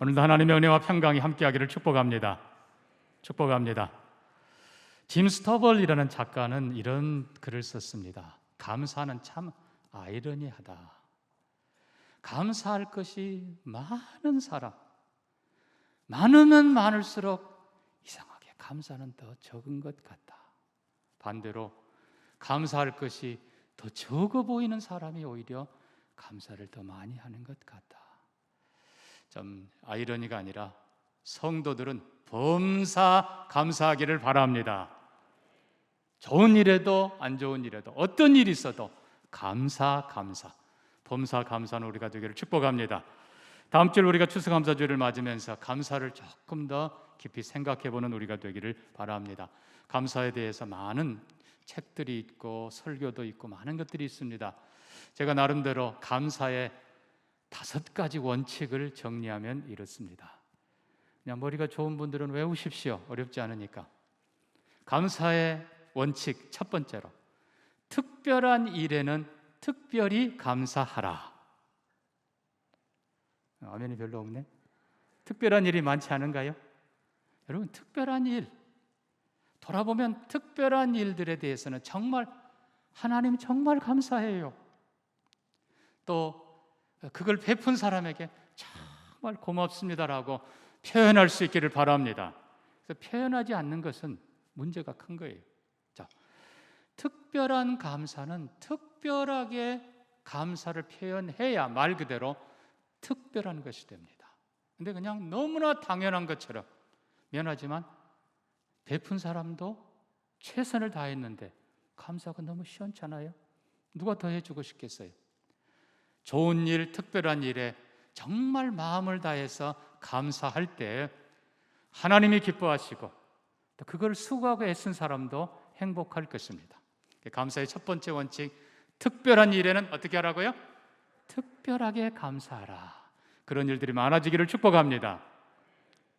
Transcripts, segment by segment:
오늘도 하나님의 은혜와 평강이 함께하기를 축복합니다. 축복합니다. 짐 스터벌이라는 작가는 이런 글을 썼습니다. 감사는 참 아이러니하다. 감사할 것이 많은 사람, 많으면 많을수록 이상하게 감사는 더 적은 것 같다. 반대로 감사할 것이 더 적어 보이는 사람이 오히려 감사를 더 많이 하는 것 같다. 좀 아이러니가 아니라 성도들은 범사 감사하기를 바랍니다. 좋은 일에도 안 좋은 일에도 어떤 일이 있어도 감사 범사 감사는 우리가 되기를 축복합니다. 다음 주 우리가 추수감사주일을 맞으면서 감사를 조금 더 깊이 생각해보는 우리가 되기를 바랍니다. 감사에 대해서 많은 책들이 있고 설교도 있고 많은 것들이 있습니다. 제가 나름대로 감사의 5가지 원칙을 정리하면 이렇습니다. 그냥 머리가 좋은 분들은 외우십시오. 어렵지 않으니까. 감사의 원칙 첫 번째로, 특별한 일에는 특별히 감사하라. 아멘이 별로 없네. 특별한 일이 많지 않은가요? 여러분, 특별한 일 돌아보면 특별한 일들에 대해서는 정말 하나님 정말 감사해요. 또 그걸 베푼 사람에게 정말 고맙습니다라고 표현할 수 있기를 바랍니다. 그래서 표현하지 않는 것은 문제가 큰 거예요. 자, 특별한 감사는 특별하게 감사를 표현해야 말 그대로 특별한 것이 됩니다. 근데 그냥 너무나 당연한 것처럼, 미안하지만 베푼 사람도 최선을 다했는데 감사가 너무 시원찮아요. 누가 더 해주고 싶겠어요? 좋은 일, 특별한 일에 정말 마음을 다해서 감사할 때 하나님이 기뻐하시고 또 그걸 수고하고 애쓴 사람도 행복할 것입니다. 감사의 첫 번째 원칙, 특별한 일에는 어떻게 하라고요? 특별하게 감사하라. 그런 일들이 많아지기를 축복합니다.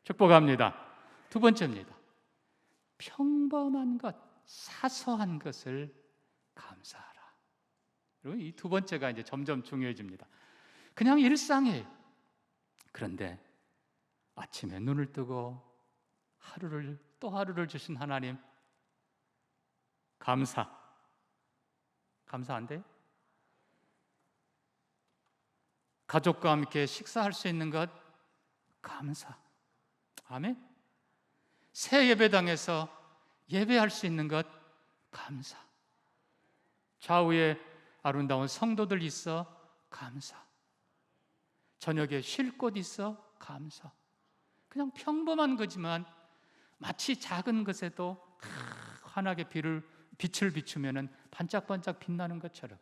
축복합니다. 두 번째입니다. 평범한 것, 사소한 것을 감사하라. 여러분, 이 두 번째가 이제 점점 중요해집니다. 그냥 일상이에요. 그런데 아침에 눈을 뜨고 또 하루를 주신 하나님, 감사 안 돼요? 가족과 함께 식사할 수 있는 것, 감사. 아멘. 새 예배당에서 예배할 수 있는 것, 감사. 좌우에 아름다운 성도들 있어, 감사. 저녁에 쉴 곳 있어, 감사. 그냥 평범한 거지만 마치 작은 것에도 환하게 빛을 비추면 반짝반짝 빛나는 것처럼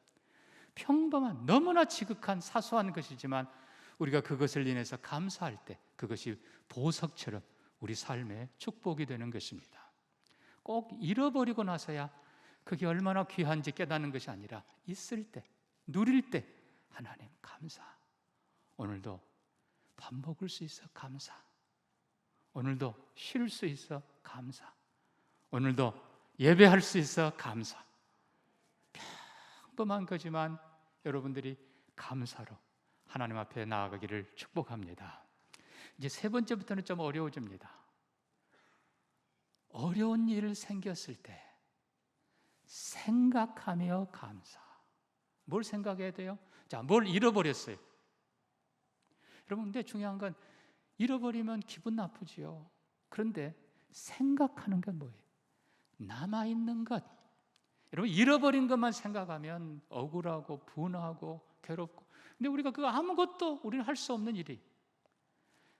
평범한, 너무나 지극한 사소한 것이지만 우리가 그것을 인해서 감사할 때 그것이 보석처럼 우리 삶의 축복이 되는 것입니다. 꼭 잃어버리고 나서야 그게 얼마나 귀한지 깨닫는 것이 아니라 있을 때, 누릴 때 하나님 감사. 오늘도 밥 먹을 수 있어 감사. 오늘도 쉴 수 있어 감사. 오늘도 예배할 수 있어 감사. 평범한 거지만 여러분들이 감사로 하나님 앞에 나아가기를 축복합니다. 이제 세 번째부터는 좀 어려워집니다. 어려운 일 생겼을 때 생각하며 감사. 뭘 생각해야 돼요? 자, 뭘 잃어버렸어요. 여러분, 근데 중요한 건 잃어버리면 기분 나쁘지요. 그런데 생각하는 건 뭐예요? 남아있는 것. 여러분, 잃어버린 것만 생각하면 억울하고 분하고 괴롭고, 근데 우리가 그 아무것도 우리는 할 수 없는 일이,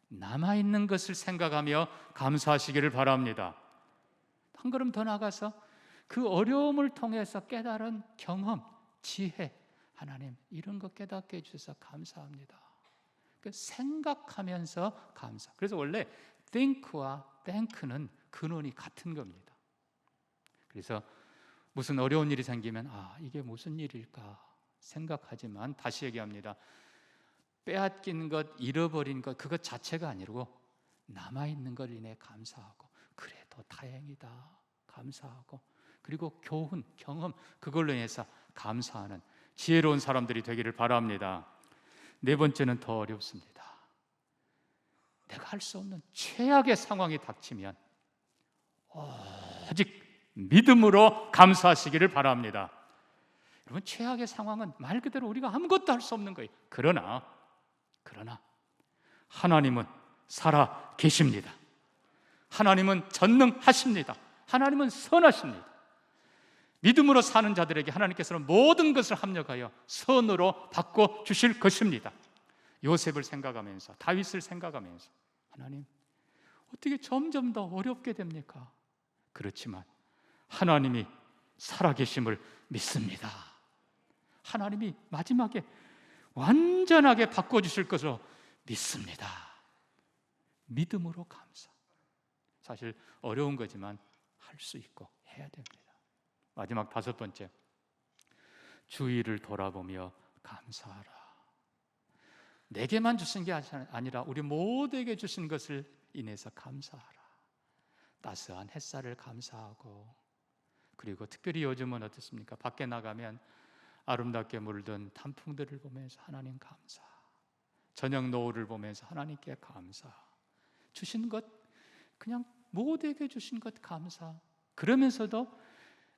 남아있는 것을 생각하며 감사하시기를 바랍니다. 한 걸음 더 나가서 그 어려움을 통해서 깨달은 경험, 지혜, 하나님 이런 거 깨닫게 해주셔서 감사합니다. 그 생각하면서 감사. 그래서 원래 think와 thank는 근원이 같은 겁니다. 그래서 무슨 어려운 일이 생기면 이게 무슨 일일까 생각하지만, 다시 얘기합니다. 빼앗긴 것, 잃어버린 것, 그것 자체가 아니고 남아있는 것 인해 감사하고, 그래도 다행이다 감사하고, 그리고 교훈, 경험, 그걸로 인해서 감사하는 지혜로운 사람들이 되기를 바랍니다. 네 번째는 더 어렵습니다. 내가 할 수 없는 최악의 상황이 닥치면 오직 믿음으로 감사하시기를 바랍니다. 여러분, 최악의 상황은 말 그대로 우리가 아무것도 할 수 없는 거예요. 그러나 하나님은 살아 계십니다. 하나님은 전능하십니다. 하나님은 선하십니다. 믿음으로 사는 자들에게 하나님께서는 모든 것을 합력하여 선으로 바꿔 주실 것입니다. 요셉을 생각하면서, 다윗을 생각하면서, 하나님, 어떻게 점점 더 어렵게 됩니까? 그렇지만 하나님이 살아계심을 믿습니다. 하나님이 마지막에 완전하게 바꿔주실 것을 믿습니다. 믿음으로 감사. 사실 어려운 거지만 할 수 있고 해야 됩니다. 마지막 5번째, 주위를 돌아보며 감사하라. 내게만 주신 게 아니라 우리 모두에게 주신 것을 인해서 감사하라. 따스한 햇살을 감사하고, 그리고 특별히 요즘은 어떻습니까? 밖에 나가면 아름답게 물든 단풍들을 보면서 하나님 감사, 저녁 노을을 보면서 하나님께 감사, 주신 것, 그냥 모두에게 주신 것 감사, 그러면서도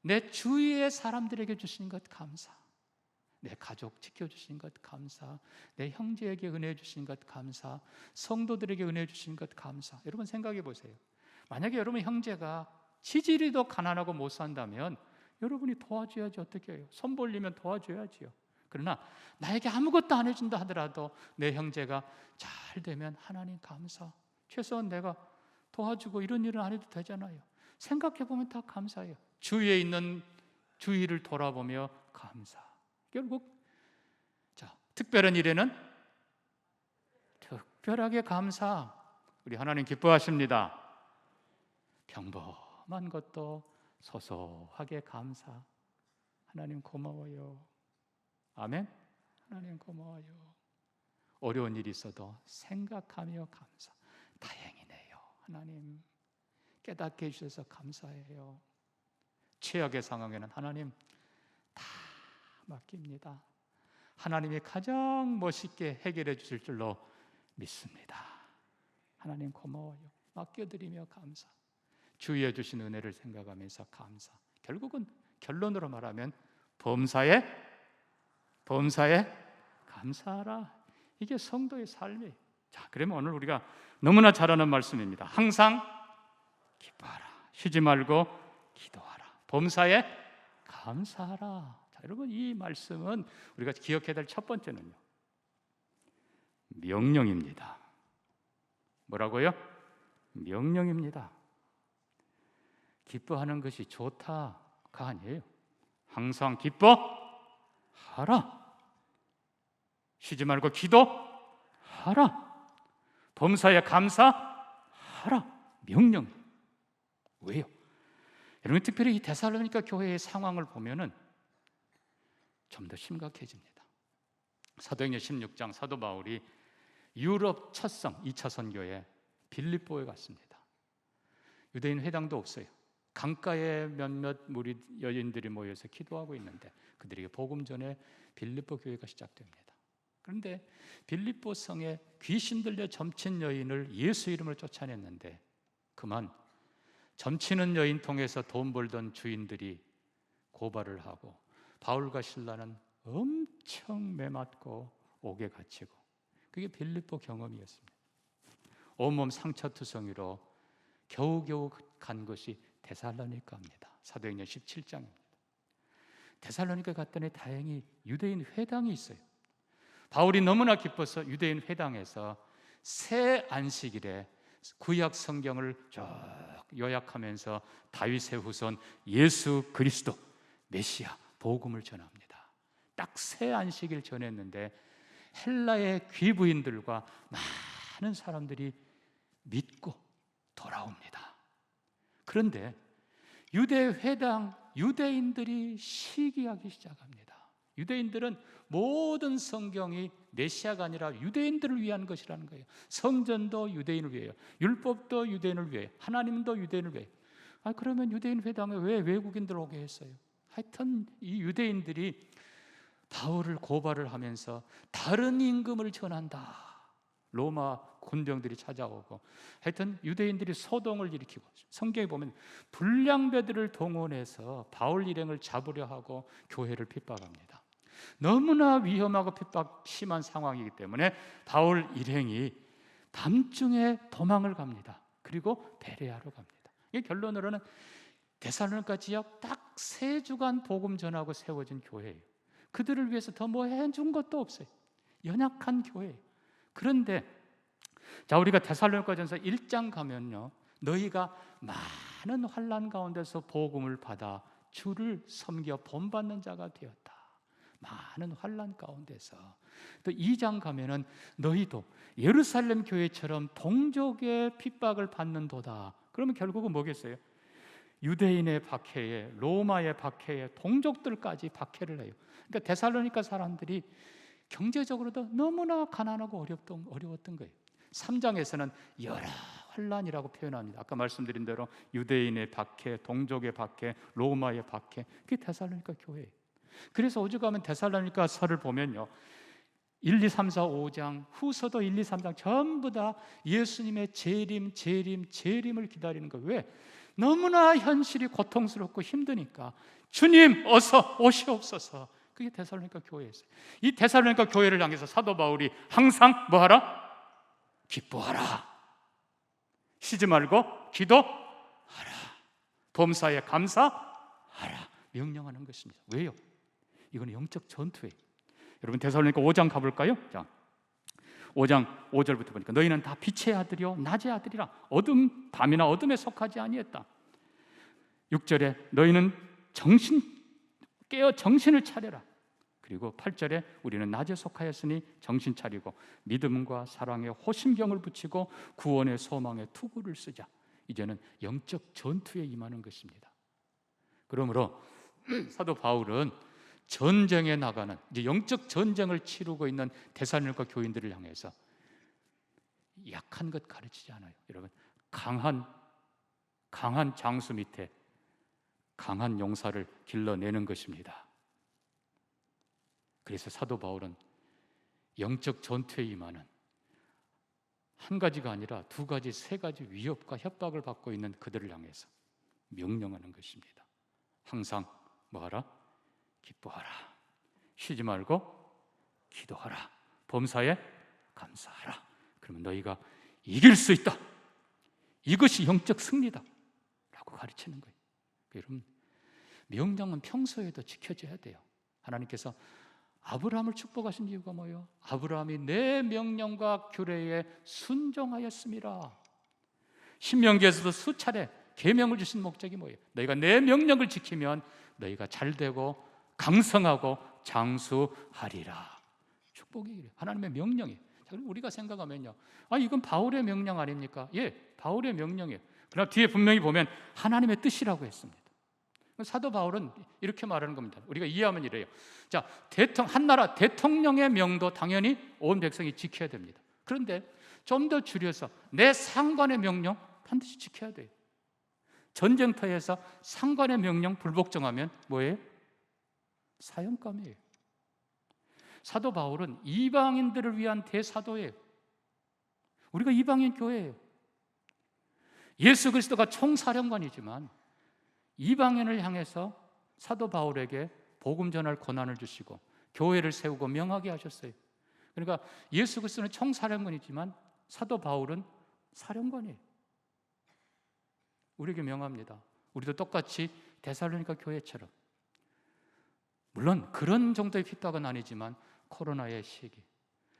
내 주위의 사람들에게 주신 것 감사, 내 가족 지켜주신 것 감사, 내 형제에게 은혜 주신 것 감사, 성도들에게 은혜 주신 것 감사. 여러분 생각해 보세요. 만약에 여러분 형제가 지지리도 가난하고 못 산다면 여러분이 도와줘야지. 어떻게 해요? 손 벌리면 도와줘야지요. 그러나 나에게 아무것도 안 해준다 하더라도 내 형제가 잘 되면 하나님 감사, 최소한 내가 도와주고 이런 일은 안 해도 되잖아요. 생각해 보면 다 감사해요. 주위에 있는, 주위를 돌아보며 감사. 결국 특별한 일에는 특별하게 감사. 우리 하나님 기뻐하십니다. 평범한 것도 소소하게 감사. 하나님 고마워요. 아멘. 하나님 고마워요. 어려운 일이 있어도 생각하며 감사. 다행이네요. 하나님 깨닫게 해주셔서 감사해요. 최악의 상황에는 하나님 다 맡깁니다. 하나님이 가장 멋있게 해결해 주실 줄로 믿습니다. 하나님 고마워요. 맡겨드리며 감사. 주위에 주신 은혜를 생각하면서 감사. 결국은 결론으로 말하면 범사에 감사하라. 이게 성도의 삶이에요. 자, 그러면 오늘 우리가 너무나 잘 아는 말씀입니다. 항상 기뻐하라. 쉬지 말고 기도하라. 범사에 감사하라. 자, 여러분, 이 말씀은 우리가 기억해야 될 첫 번째는요, 명령입니다. 뭐라고요? 명령입니다. 기뻐하는 것이 좋다가 아니에요. 항상 기뻐하라. 쉬지 말고 기도하라. 범사에 감사하라. 명령. 왜요? 여러분, 특별히 이 데살로니가 교회의 상황을 보면은 좀 더 심각해집니다. 사도행전 16장 사도 바울이 유럽 첫성 2차 선교에 빌립보에 갔습니다. 유대인 회당도 없어요. 강가에 몇몇 무리 여인들이 모여서 기도하고 있는데 그들에게 복음 전에 빌립보 교회가 시작됩니다. 그런데 빌립보 성에 귀신 들려 점친 여인을 예수 이름으로 쫓아냈는데 그만 점치는 여인 통해서 돈 벌던 주인들이 고발을 하고 바울과 실라는 엄청 매맞고 옥에 갇히고, 그게 빌립보 경험이었습니다. 온몸 상처투성이로 겨우겨우 간 것이 데살로니가입니다. 사도행전 17장입니다. 데살로니가 갔더니 다행히 유대인 회당이 있어요. 바울이 너무나 기뻐서 유대인 회당에서 새 안식일에 구약 성경을 쭉 요약하면서 다윗의 후손 예수 그리스도 메시아 복음을 전합니다. 딱 새 안식일 전했는데 헬라의 귀부인들과 많은 사람들이 믿고 돌아옵니다. 그런데 유대 회당 유대인들이 시기하기 시작합니다. 유대인들은 모든 성경이 메시아가 아니라 유대인들을 위한 것이라는 거예요. 성전도 유대인을 위해요. 율법도 유대인을 위해요. 하나님도 유대인을 위해요. 그러면 유대인 회당에 왜 외국인들 오게 했어요? 하여튼 이 유대인들이 바울을 고발을 하면서 다른 임금을 전한다. 로마 군병들이 찾아오고, 하여튼 유대인들이 소동을 일으키고, 성경에 보면 불량배들을 동원해서 바울 일행을 잡으려 하고 교회를 핍박합니다. 너무나 위험하고 핍박 심한 상황이기 때문에 바울 일행이 밤중에 도망을 갑니다. 그리고 베레아로 갑니다. 이 결론으로는 데살로니가 지역 딱 3주간 복음 전하고 세워진 교회예요. 그들을 위해서 더 뭐 해준 것도 없어요. 연약한 교회예요. 그런데 자, 우리가 데살로니가전서 1장 가면요, 너희가 많은 환난 가운데서 복음을 받아 주를 섬겨 본받는 자가 되었다. 많은 환난 가운데서. 또 2장 가면은 너희도 예루살렘 교회처럼 동족의 핍박을 받는도다. 그러면 결국은 뭐겠어요? 유대인의 박해에, 로마의 박해에, 동족들까지 박해를 해요. 그러니까 데살로니가 사람들이 경제적으로도 너무나 가난하고 어려웠던 거예요. 3장에서는 여러 환난이라고 표현합니다. 아까 말씀드린 대로 유대인의 박해, 동족의 박해, 로마의 박해, 그게 데살로니가 교회예요. 그래서 오죽하면 데살로니가 서를 보면요, 1, 2, 3, 4, 5장, 후서도 1, 2, 3장 전부 다 예수님의 재림을 기다리는 거예요. 왜? 너무나 현실이 고통스럽고 힘드니까 주님 어서 오시옵소서. 그게 데살로니가 교회였어요. 이 데살로니가 교회를 향해서 사도 바울이 항상 뭐하라? 기뻐하라. 쉬지 말고 기도하라. 범사에 감사하라. 명령하는 것입니다. 왜요? 이건 영적 전투예요. 여러분 데살로니가 5장 가볼까요? 자, 5장 5절부터 보니까 너희는 다 빛의 아들이요 낮의 아들이라 밤이나 어둠에 속하지 아니했다. 6절에 너희는 깨어 정신을 차려라. 그리고 8절에 우리는 낮에 속하였으니 정신 차리고 믿음과 사랑에 호심경을 붙이고 구원의 소망에 투구를 쓰자. 이제는 영적 전투에 임하는 것입니다. 그러므로 사도 바울은 전쟁에 나가는, 이제 영적 전쟁을 치르고 있는 데살로니가 교인들을 향해서 약한 것 가르치지 않아요. 여러분, 강한 장수 밑에 강한 용사를 길러내는 것입니다. 그래서 사도 바울은 영적 전투에 임하는, 한 가지가 아니라 2가지, 3가지 위협과 협박을 받고 있는 그들을 향해서 명령하는 것입니다. 항상 뭐하라? 기뻐하라. 쉬지 말고 기도하라. 범사에 감사하라. 그러면 너희가 이길 수 있다. 이것이 영적 승리다 라고 가르치는 거예요. 여러분, 명령은 평소에도 지켜져야 돼요. 하나님께서 아브라함을 축복하신 이유가 뭐예요? 아브라함이 내 명령과 규례에 순종하였습니다. 신명기에서도 수차례 계명을 주신 목적이 뭐예요? 너희가 내 명령을 지키면 너희가 잘되고 강성하고 장수하리라. 축복이 하나님의 명령이에요. 우리가 생각하면요, 이건 바울의 명령 아닙니까? 예, 바울의 명령이에요. 그러나 뒤에 분명히 보면 하나님의 뜻이라고 했습니다. 사도 바울은 이렇게 말하는 겁니다. 우리가 이해하면 이래요. 자, 한 나라 대통령의 명도 당연히 온 백성이 지켜야 됩니다. 그런데 좀 더 줄여서 내 상관의 명령 반드시 지켜야 돼요. 전쟁터에서 상관의 명령 불복종하면 뭐예요? 사형감이에요. 사도 바울은 이방인들을 위한 대사도예요. 우리가 이방인 교회예요. 예수 그리스도가 총사령관이지만 이방인을 향해서 사도 바울에게 복음 전할 권한을 주시고 교회를 세우고 명하게 하셨어요. 그러니까 예수 그리스도는 총사령관이지만 사도 바울은 사령관이에요. 우리에게 명합니다. 우리도 똑같이 데살로니가 교회처럼, 물론 그런 정도의 핍박은 아니지만 코로나의 시기,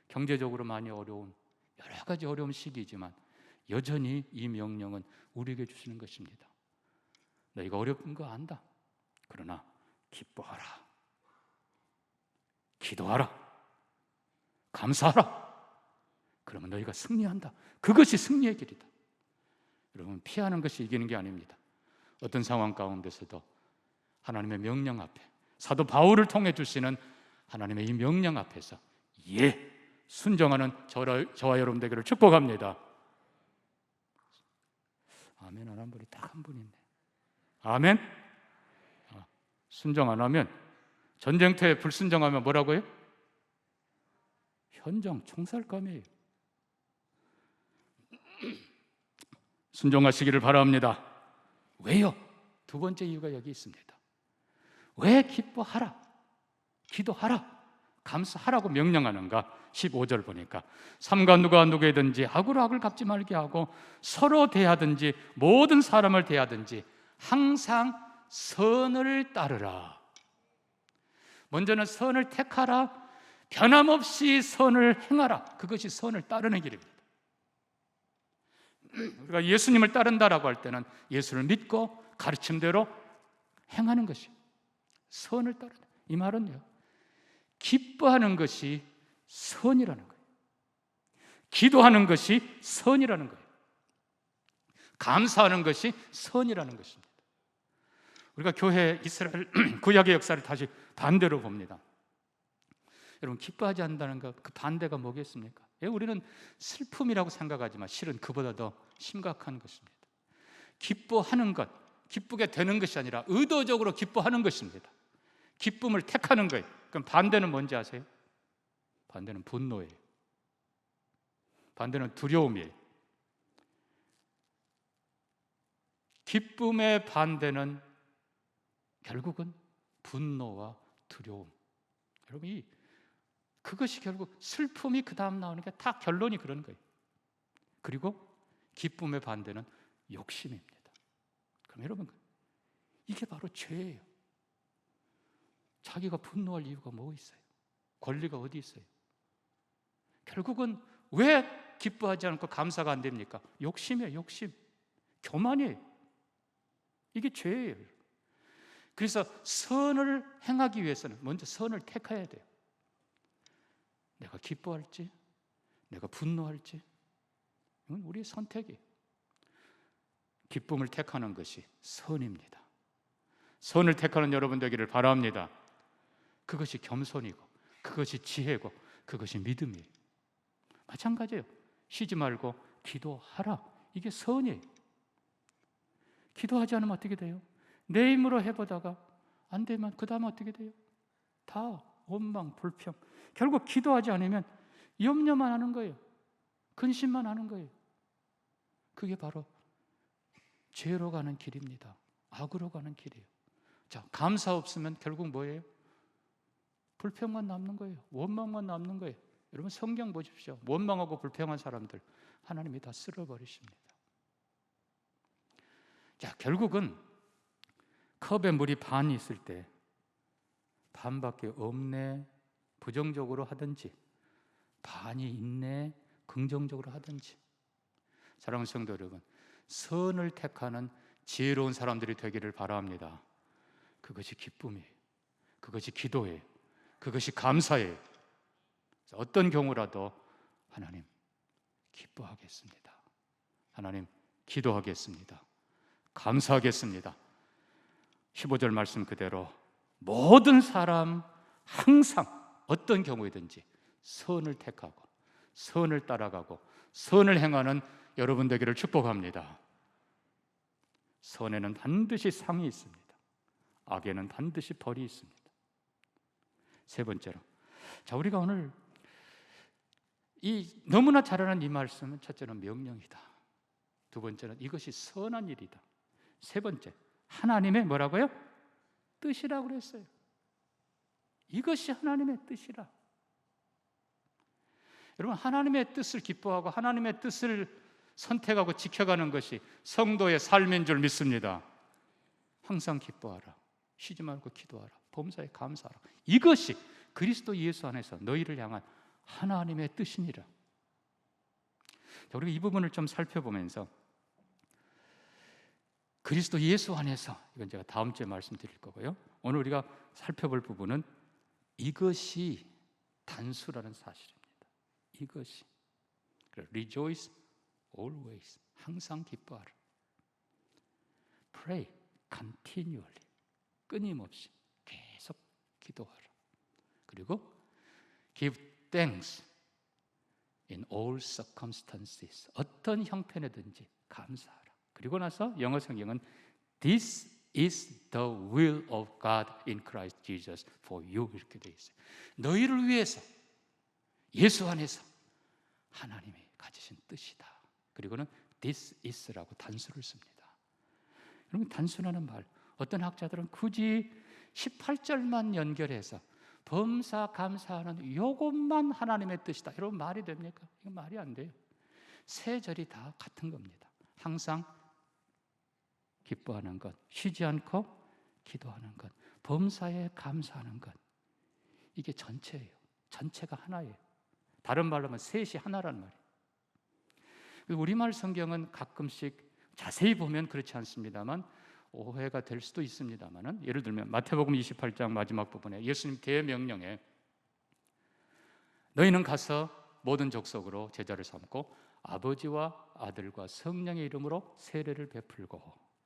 경제적으로 많이 어려운 여러 가지 어려운 시기이지만 여전히 이 명령은 우리에게 주시는 것입니다. 너희가 어려운 거 안다. 그러나 기뻐하라. 기도하라. 감사하라. 그러면 너희가 승리한다. 그것이 승리의 길이다. 여러분, 피하는 것이 이기는 게 아닙니다. 어떤 상황 가운데서도 하나님의 명령 앞에, 사도 바울을 통해 주시는 하나님의 이 명령 앞에서 순종하는 저와 여러분 되기를 축복합니다. 아멘 안 한 분이 딱 한 분 있네. 아멘. 순종 안 하면, 전쟁터에 불순종하면 뭐라고요? 현장 총살감이에요. 순종하시기를 바랍니다. 왜요? 두 번째 이유가 여기 있습니다. 왜 기뻐하라, 기도하라, 감사하라고 명령하는가? 15절 보니까 삼가 누가 누구에든지 악으로 악을 갚지 말게 하고 서로 대하든지 모든 사람을 대하든지 항상 선을 따르라. 먼저는 선을 택하라, 변함없이 선을 행하라. 그것이 선을 따르는 길입니다. 우리가 예수님을 따른다라고 할 때는 예수를 믿고 가르침대로 행하는 것이 선을 따른다. 이 말은요, 기뻐하는 것이 선이라는 거예요. 기도하는 것이 선이라는 거예요. 감사하는 것이 선이라는 것입니다. 우리가 교회 이스라엘 구약의 역사를 다시 반대로 봅니다. 여러분, 기뻐하지 않는다는 것, 그 반대가 뭐겠습니까? 우리는 슬픔이라고 생각하지만 실은 그보다 더 심각한 것입니다. 기뻐하는 것, 기쁘게 되는 것이 아니라 의도적으로 기뻐하는 것입니다. 기쁨을 택하는 거예요. 그럼 반대는 뭔지 아세요? 반대는 분노예요. 반대는 두려움이에요. 기쁨의 반대는 결국은 분노와 두려움. 여러분, 그것이 결국 슬픔이 그 다음 나오는 게 다 결론이 그런 거예요. 그리고 기쁨의 반대는 욕심입니다. 그럼 여러분, 이게 바로 죄예요. 자기가 분노할 이유가 뭐 있어요? 권리가 어디 있어요? 결국은 왜 기뻐하지 않고 감사가 안 됩니까? 욕심이에요, 욕심. 교만이에요. 이게 죄예요. 그래서 선을 행하기 위해서는 먼저 선을 택해야 돼요. 내가 기뻐할지, 내가 분노할지, 이건 우리의 선택이에요. 기쁨을 택하는 것이 선입니다. 선을 택하는 여러분 되기를 바랍니다. 그것이 겸손이고, 그것이 지혜고, 그것이 믿음이에요. 마찬가지예요. 쉬지 말고 기도하라. 이게 선이에요. 기도하지 않으면 어떻게 돼요? 내 힘으로 해보다가 안 되면 그 다음에 어떻게 돼요? 다 원망, 불평. 결국 기도하지 않으면 염려만 하는 거예요. 근심만 하는 거예요. 그게 바로 죄로 가는 길입니다. 악으로 가는 길이에요. 자, 감사 없으면 결국 뭐예요? 불평만 남는 거예요. 원망만 남는 거예요. 여러분, 성경 보십시오. 원망하고 불평한 사람들 하나님이 다 쓸어버리십니다. 자, 결국은 컵에 물이 반이 있을 때 반밖에 없네, 부정적으로 하든지, 반이 있네, 긍정적으로 하든지. 사랑하는 성도 여러분, 선을 택하는 지혜로운 사람들이 되기를 바랍니다. 그것이 기쁨이에요. 그것이 기도예요. 그것이 감사예요. 어떤 경우라도 하나님 기뻐하겠습니다. 하나님 기도하겠습니다. 감사하겠습니다. 15절 말씀 그대로 모든 사람 항상 어떤 경우이든지 선을 택하고 선을 따라가고 선을 행하는 여러분 되기를 축복합니다. 선에는 반드시 상이 있습니다. 악에는 반드시 벌이 있습니다. 세 번째로, 자, 우리가 오늘 너무나 잘 아는 이 말씀은 첫째는 명령이다. 두 번째는 이것이 선한 일이다. 세 번째, 하나님의 뭐라고요? 뜻이라고 그랬어요. 이것이 하나님의 뜻이라. 여러분, 하나님의 뜻을 기뻐하고 하나님의 뜻을 선택하고 지켜가는 것이 성도의 삶인 줄 믿습니다. 항상 기뻐하라. 쉬지 말고 기도하라. 범사에 감사하라. 이것이 그리스도 예수 안에서 너희를 향한 하나님의 뜻이니라. 자, 우리가 이 부분을 좀 살펴보면서 그리스도 예수 안에서, 이건 제가 다음 주에 말씀드릴 거고요. 오늘 우리가 살펴볼 부분은 이것이 단수라는 사실입니다. 이것이. Rejoice always. 항상 기뻐하라. Pray continually. 끊임없이 계속 기도하라. 그리고 Give thanks in all circumstances. 어떤 형편이든지 감사하라. 그리고 나서 영어 성경은 This is the will of God in Christ Jesus for you. 이렇게 되어 있어요. 너희를 위해서 예수 안에서 하나님이 가지신 뜻이다. 그리고는 this is라고 단수를 씁니다. 여러분, 단수라는 말, 어떤 학자들은 굳이 18절만 연결해서 범사 감사하는 이것만 하나님의 뜻이다, 여러분 말이 됩니까? 이건 말이 안 돼요. 세 절이 다 같은 겁니다. 항상 기뻐하는 것, 쉬지 않고 기도하는 것, 범사에 감사하는 것, 이게 전체예요. 전체가 하나예요. 다른 말로 하면 셋이 하나란 말이에요. 우리말 성경은 가끔씩 자세히 보면 그렇지 않습니다만 오해가 될 수도 있습니다만, 예를 들면 마태복음 28장 마지막 부분에 예수님 대명령에 너희는 가서 모든 족속으로 제자를 삼고 아버지와 아들과 성령의 이름으로 세례를 베풀고,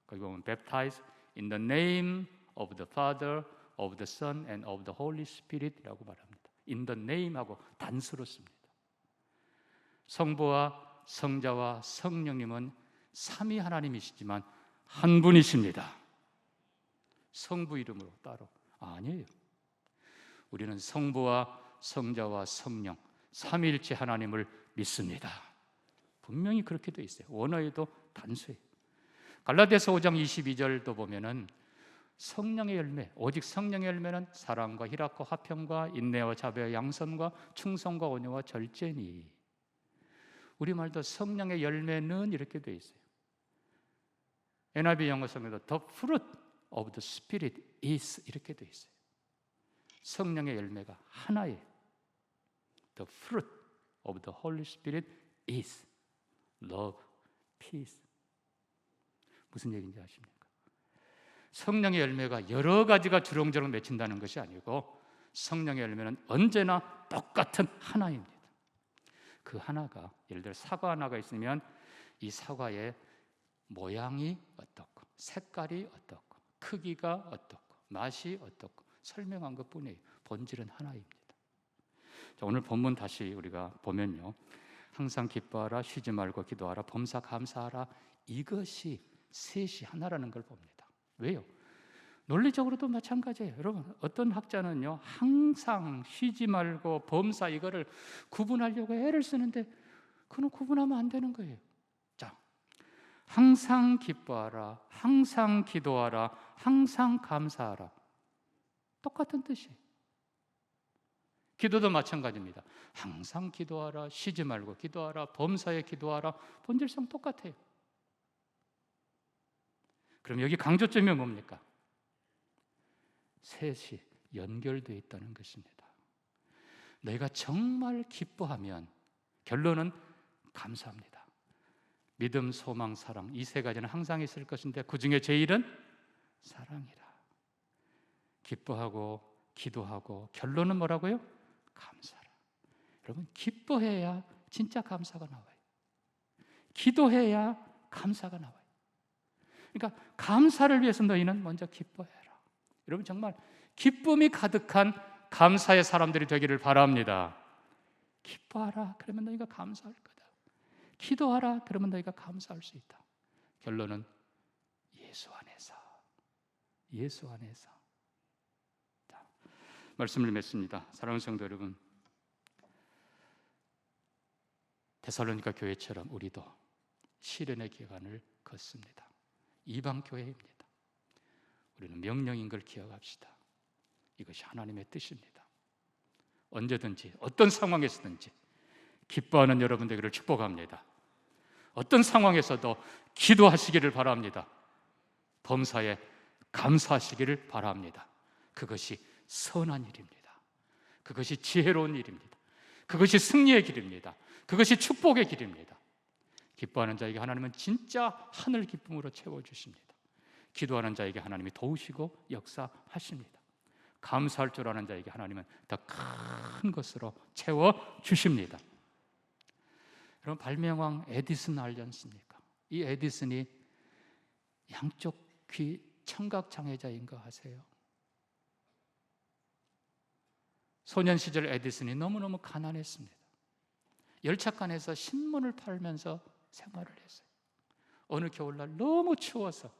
거기 보면 baptize in the name of the Father, of the Son and of the Holy Spirit이라고 말합니다. in the name 하고 단수로 씁니다. 성부와 성자와 성령님은 삼위 하나님이시지만 한 분이십니다. 성부 이름으로 따로 아니에요. 우리는 성부와 성자와 성령 삼위일체 하나님을 믿습니다. 분명히 그렇게 되어 있어요. 원어에도 단수예요. 갈라디아서 5장 22절도 보면은 성령의 열매, 오직 성령의 열매는 사랑과 희락과 화평과 인내와 자비와 양선과 충성과 온유와 절제니. 우리말도 성령의 열매는 이렇게 되어 있어요. NIV 영어 성경도 The fruit of the Spirit is 이렇게 되어 있어요. 성령의 열매가 하나예요. The fruit of the Holy Spirit is love, peace. 무슨 얘기인지 아십니까? 성령의 열매가 여러 가지가 주렁주렁 맺힌다는 것이 아니고 성령의 열매는 언제나 똑같은 하나입니다. 그 하나가, 예를 들어 사과 하나가 있으면 이 사과의 모양이 어떻고 색깔이 어떻고 크기가 어떻고 맛이 어떻고 설명한 것뿐이에요. 본질은 하나입니다. 자, 오늘 본문 다시 우리가 보면요, 항상 기뻐하라, 쉬지 말고 기도하라, 범사 감사하라, 이것이 셋이 하나라는 걸 봅니다. 왜요? 논리적으로도 마찬가지예요. 여러분, 어떤 학자는요 항상 쉬지 말고 범사 이거를 구분하려고 애를 쓰는데 그건 구분하면 안 되는 거예요. 자, 항상 기뻐하라, 항상 기도하라, 항상 감사하라, 똑같은 뜻이에요. 기도도 마찬가지입니다. 항상 기도하라, 쉬지 말고 기도하라, 범사에 기도하라, 본질상 똑같아요. 그럼 여기 강조점이 뭡니까? 셋이 연결되어 있다는 것입니다. 너희가 정말 기뻐하면 결론은 감사합니다. 믿음, 소망, 사랑, 이 세 가지는 항상 있을 것인데 그 중에 제일은 사랑이라. 기뻐하고 기도하고 결론은 뭐라고요? 감사라. 여러분, 기뻐해야 진짜 감사가 나와요. 기도해야 감사가 나와요. 그러니까 감사를 위해서 너희는 먼저 기뻐해라. 여러분, 정말 기쁨이 가득한 감사의 사람들이 되기를 바랍니다. 기뻐하라, 그러면 너희가 감사할 거다. 기도하라, 그러면 너희가 감사할 수 있다. 결론은 예수 안에서. 예수 안에서. 자, 말씀을 맺습니다. 사랑하는 성도 여러분, 데살로니가 교회처럼 우리도 시련의 기간을 걷습니다. 이방 교회입니다. 우리는 명령인 걸 기억합시다. 이것이 하나님의 뜻입니다. 언제든지 어떤 상황에서든지 기뻐하는 여러분 되기를 축복합니다. 어떤 상황에서도 기도하시기를 바랍니다. 범사에 감사하시기를 바랍니다. 그것이 선한 일입니다. 그것이 지혜로운 일입니다. 그것이 승리의 길입니다. 그것이 축복의 길입니다. 기뻐하는 자에게 하나님은 진짜 하늘 기쁨으로 채워주십니다. 기도하는 자에게 하나님이 도우시고 역사하십니다. 감사할 줄 아는 자에게 하나님은 더 큰 것으로 채워주십니다. 여러분, 발명왕 에디슨 알지 않습니까? 이 에디슨이 양쪽 귀 청각장애자인 거 아세요? 소년 시절 에디슨이 너무너무 가난했습니다. 열차간에서 신문을 팔면서 생활을 했어요. 어느 겨울날 너무 추워서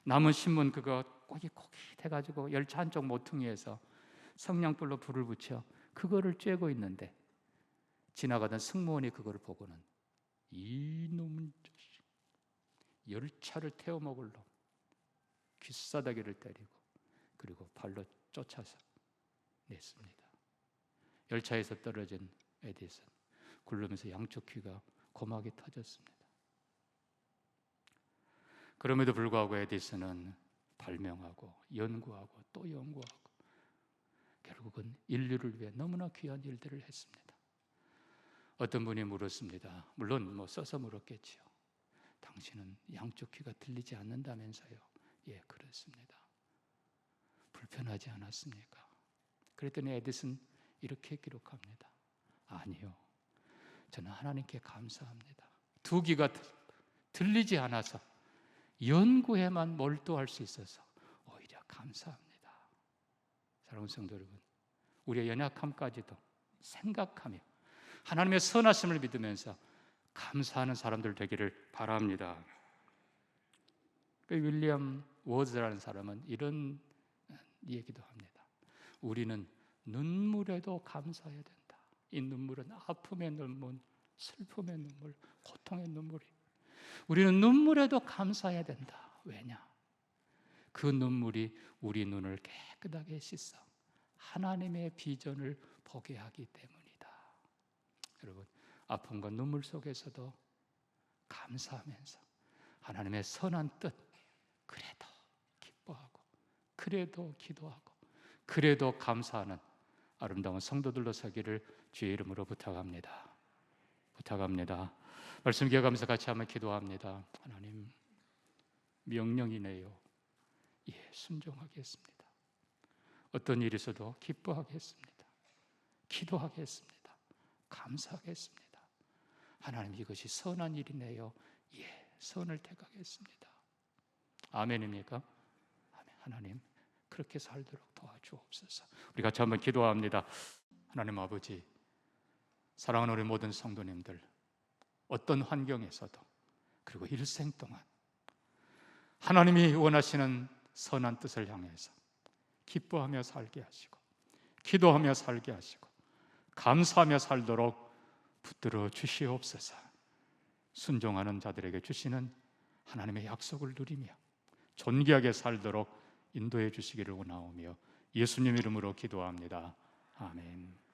남은 신문 그거 꼬깃꼬깃해가지고 열차 한쪽 모퉁이에서 성냥불로 불을 붙여 그거를 쬐고 있는데 지나가던 승무원이 그거를 보고는 이놈 자식, 열차를 태워 먹을 놈, 귀싸다기를 때리고 그리고 발로 쫓아서 냈습니다. 열차에서 떨어진 에디슨, 굴르면서 양쪽 귀가 고막이 터졌습니다. 그럼에도 불구하고 에디슨은 발명하고 연구하고 또 연구하고 결국은 인류를 위해 너무나 귀한 일들을 했습니다. 어떤 분이 물었습니다. 물론 써서 물었겠지요. 당신은 양쪽 귀가 들리지 않는다면서요? 예, 그렇습니다. 불편하지 않았습니까? 그랬더니 에디슨 이렇게 기록합니다. 아니요, 저는 하나님께 감사합니다. 두 귀가 들리지 않아서 연구에만 몰두할 수 있어서 오히려 감사합니다. 사랑하는 성도 여러분, 우리의 연약함까지도 생각하며 하나님의 선하심을 믿으면서 감사하는 사람들 되기를 바랍니다. 윌리엄 워즈라는 사람은 이런 얘기도 합니다. 우리는 눈물에도 감사해야 된다. 이 눈물은 아픔의 눈물, 슬픔의 눈물, 고통의 눈물이. 우리는 눈물에도 감사해야 된다. 왜냐? 그 눈물이 우리 눈을 깨끗하게 씻어 하나님의 비전을 보게 하기 때문이다. 여러분, 아픔과 눈물 속에서도 감사하면서 하나님의 선한 뜻, 그래도 기뻐하고 그래도 기도하고 그래도 감사하는 아름다운 성도들로 서기를 주의 이름으로 부탁합니다. 말씀 기억하면서 같이 한번 기도합니다. 하나님, 명령이네요. 예, 순종하겠습니다. 어떤 일이 있어도 기뻐하겠습니다. 기도하겠습니다. 감사하겠습니다. 하나님, 이것이 선한 일이네요. 예, 선을 택하겠습니다. 아멘입니까? 아멘. 하나님, 그렇게 살도록 도와주옵소서. 우리 같이 한번 기도합니다. 하나님 아버지, 사랑하는 우리 모든 성도님들, 어떤 환경에서도 그리고 일생 동안 하나님이 원하시는 선한 뜻을 향해서 기뻐하며 살게 하시고 기도하며 살게 하시고 감사하며 살도록 붙들어 주시옵소서. 순종하는 자들에게 주시는 하나님의 약속을 누리며 존귀하게 살도록 인도해 주시기를 원하오며 예수님 이름으로 기도합니다. 아멘.